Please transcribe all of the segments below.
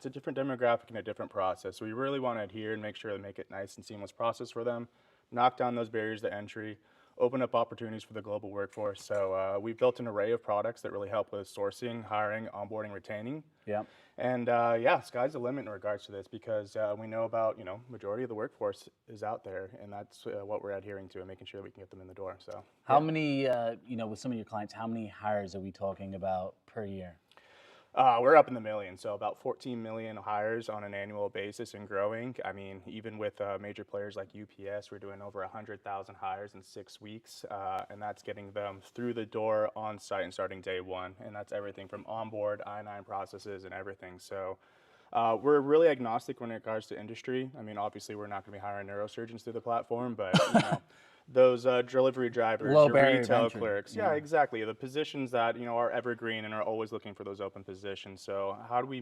it's a different demographic and a different process. So we really want to adhere and make sure to make it nice and seamless process for them, knock down those barriers to entry, open up opportunities for the global workforce. So we've built an array of products that really help with sourcing, hiring, onboarding, retaining. Yeah. And yeah, sky's the limit in regards to this because we know about, majority of the workforce is out there, and that's what we're adhering to and making sure that we can get them in the door. So How many, with some of your clients, how many hires are we talking about per year? We're up in the millions, so about 14 million hires on an annual basis and growing. I mean, even with major players like UPS, we're doing over 100,000 hires in 6 weeks, and that's getting them through the door on site and starting day one. And that's everything from onboard, I-9 processes and everything. So we're really agnostic when it regards to industry. I mean, obviously, we're not going to be hiring neurosurgeons through the platform, but those delivery drivers, Low your barrier of retail entry. clerks, yeah, exactly. The positions that are evergreen and are always looking for those open positions. So how do we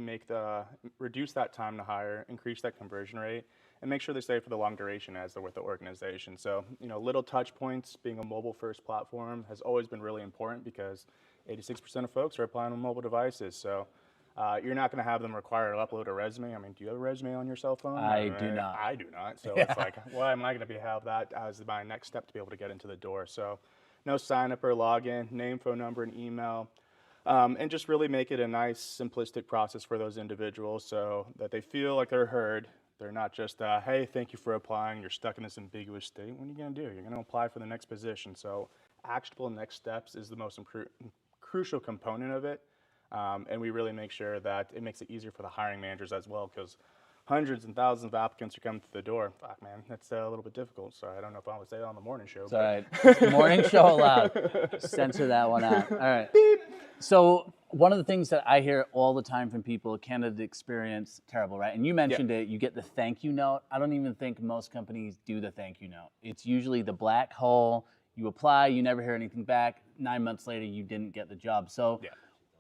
reduce that time to hire, increase that conversion rate, and make sure they stay for the long duration as they're with the organization? So little touch points, being a mobile-first platform has always been really important because 86% of folks are applying on mobile devices. So you're not going to have them require to upload a resume. I mean, do you have a resume on your cell phone? I do not. I do not. So it's like, why am I going to have that as my next step to be able to get into the door? So no sign up or login, name, phone number, and email. And just really make it a nice, simplistic process for those individuals so that they feel like they're heard. They're not just, hey, thank you for applying. You're stuck in this ambiguous state. What are you going to do? You're going to apply for the next position. So actionable next steps is the most crucial component of it. And we really make sure that it makes it easier for the hiring managers as well, because hundreds and thousands of applicants are coming through the door. Fuck, man, that's a little bit difficult. So I don't know if I would say that on the morning show. It's all right. It's morning show allowed. Censor that one out. All right. Beep. So one of the things that I hear all the time from people, candidate experience, terrible, right? And you mentioned it, you get the thank you note. I don't even think most companies do the thank you note. It's usually the black hole. You apply, you never hear anything back. 9 months later, you didn't get the job. So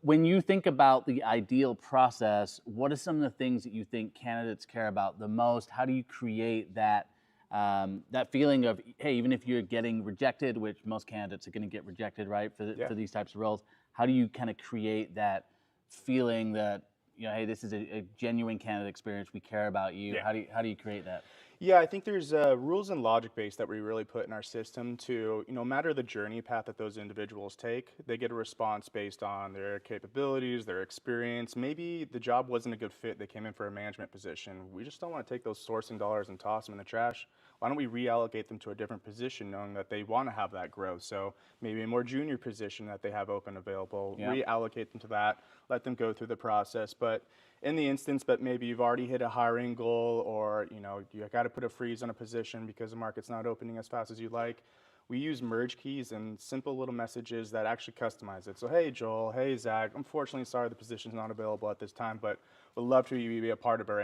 when you think about the ideal process, what are some of the things that you think candidates care about the most? How do you create that that feeling of, hey, even if you're getting rejected, which most candidates are going to get rejected, right, for these types of roles, how do you kind of create that feeling that, hey, this is a genuine candidate experience, we care about you? How do you create that? Yeah, I think there's rules and logic base that we really put in our system to, no matter the journey path that those individuals take, they get a response based on their capabilities, their experience. Maybe the job wasn't a good fit. They came in for a management position. We just don't want to take those sourcing dollars and toss them in the trash. Why don't we reallocate them to a different position, knowing that they want to have that growth? So maybe a more junior position that they have open available, reallocate them to that, let them go through the process. But in the instance that maybe you've already hit a hiring goal, or you got to put a freeze on a position because the market's not opening as fast as you'd like, we use merge keys and simple little messages that actually customize it. So, hey, Joel, hey, Zach, unfortunately, sorry the position's not available at this time, but would love to be a part of our